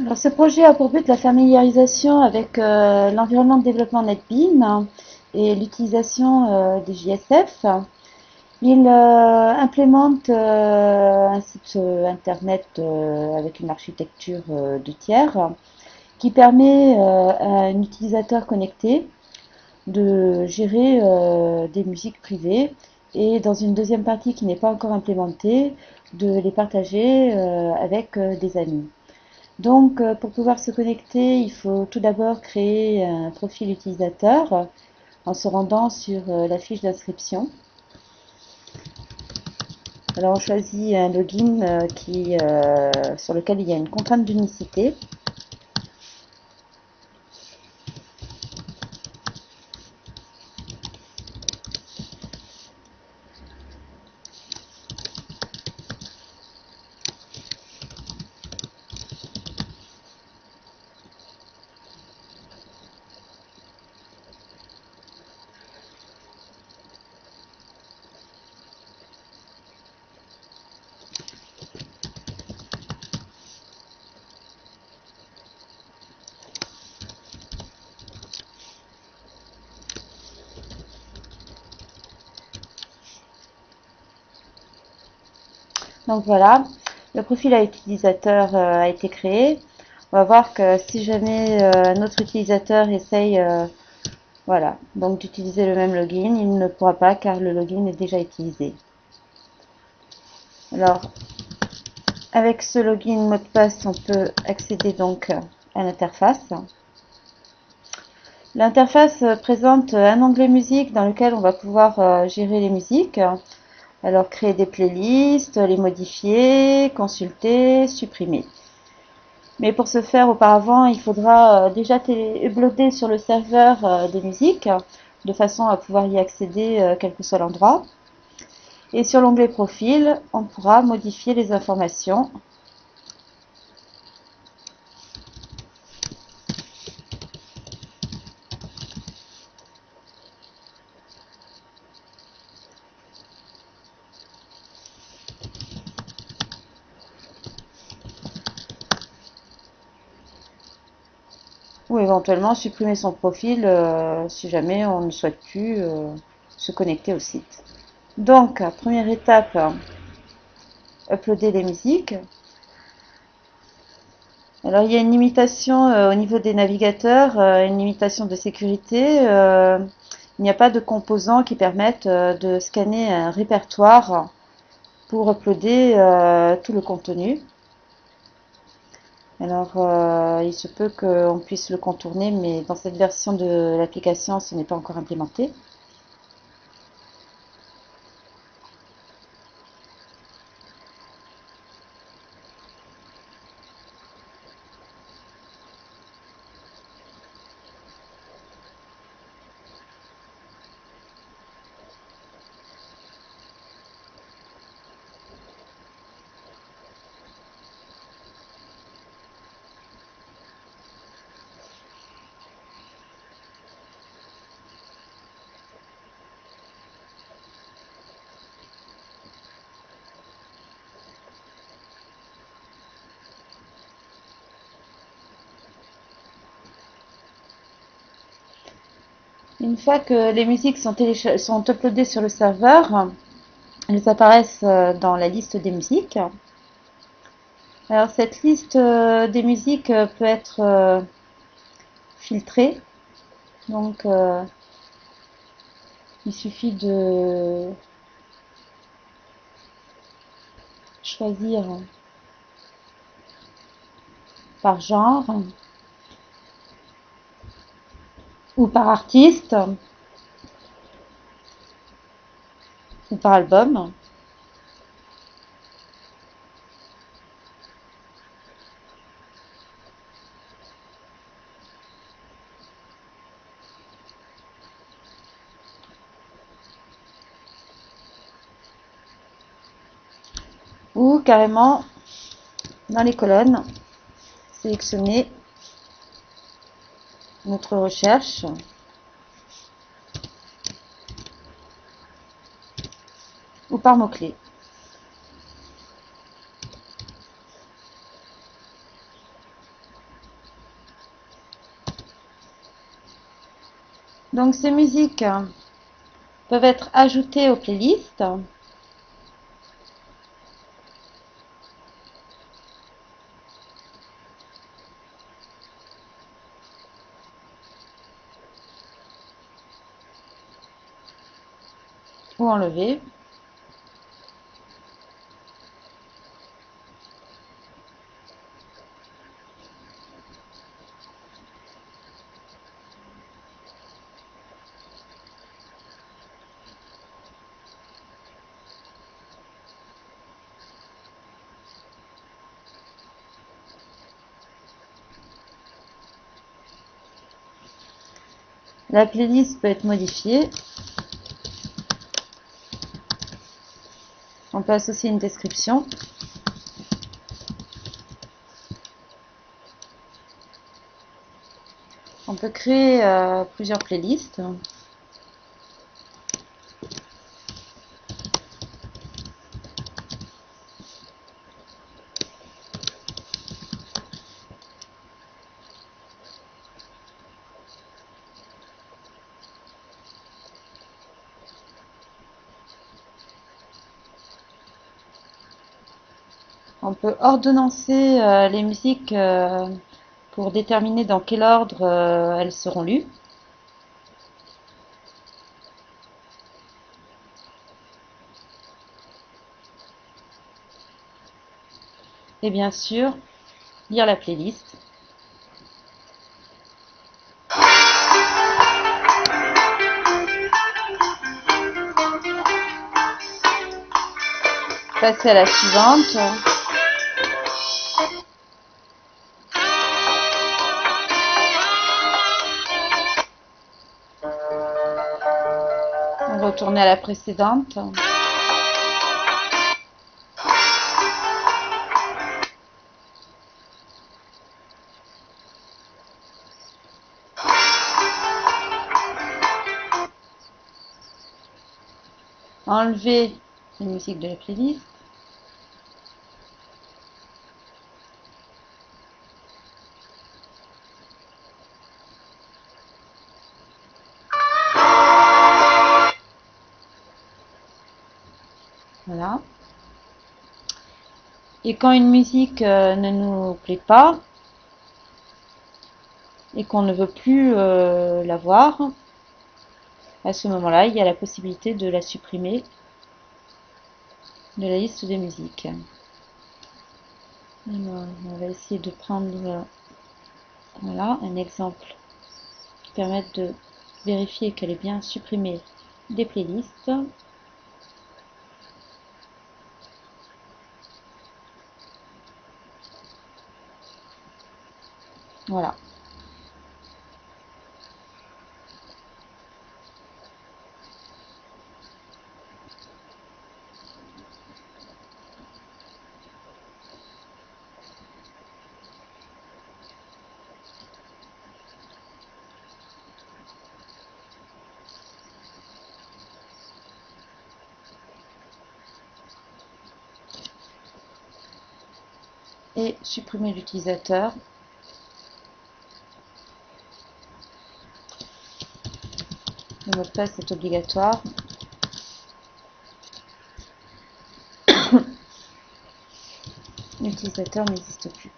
Alors, ce projet a pour but la familiarisation avec l'environnement de développement NetBeans et l'utilisation des JSF. Il implémente un site internet avec une architecture de tiers qui permet à un utilisateur connecté de gérer des musiques privées et dans une deuxième partie qui n'est pas encore implémentée, de les partager avec des amis. Donc, pour pouvoir se connecter, il faut tout d'abord créer un profil utilisateur en se rendant sur la fiche d'inscription. Alors, on choisit un login sur lequel il y a une contrainte d'unicité. Donc voilà, le profil à utilisateur a été créé. On va voir que si jamais notre utilisateur essaye voilà, donc d'utiliser le même login, il ne pourra pas car le login est déjà utilisé. Alors, avec ce login mot de passe, on peut accéder donc à l'interface. L'interface présente un onglet musique dans lequel on va pouvoir gérer les musiques. Alors, créer des playlists, les modifier, consulter, supprimer. Mais pour ce faire, auparavant, il faudra déjà uploader sur le serveur des musiques, de façon à pouvoir y accéder quel que soit l'endroit. Et sur l'onglet profil, on pourra modifier les informations. Ou éventuellement supprimer son profil si jamais on ne souhaite plus se connecter au site. Donc, première étape, uploader les musiques. Alors, il y a une limitation au niveau des navigateurs, une limitation de sécurité. Il n'y a pas de composants qui permettent de scanner un répertoire pour uploader tout le contenu. Alors, il se peut qu'on puisse le contourner, mais dans cette version de l'application, ce n'est pas encore implémenté. Une fois que les musiques sont uploadées sur le serveur, elles apparaissent dans la liste des musiques. Alors cette liste des musiques peut être filtrée. Donc il suffit de choisir par genre ou par artiste ou par album. Ou carrément dans les colonnes, sélectionner notre recherche ou par mots-clés. Donc ces musiques peuvent être ajoutées aux playlists ou enlevées. La playlist peut être modifiée. On peut associer une description. On peut créer plusieurs playlists. On peut ordonnancer les musiques pour déterminer dans quel ordre elles seront lues. Et bien sûr, lire la playlist. Passer à la suivante. Retourner à la précédente. Enlever la musique de la playlist. Voilà. Et quand une musique ne nous plaît pas et qu'on ne veut plus la voir, à ce moment-là, il y a la possibilité de la supprimer de la liste des musiques. Alors, on va essayer de prendre voilà, un exemple qui permet de vérifier qu'elle est bien supprimée des playlists. Voilà. Et supprimer l'utilisateur. Le mot de passe est obligatoire. L'utilisateur n'existe plus.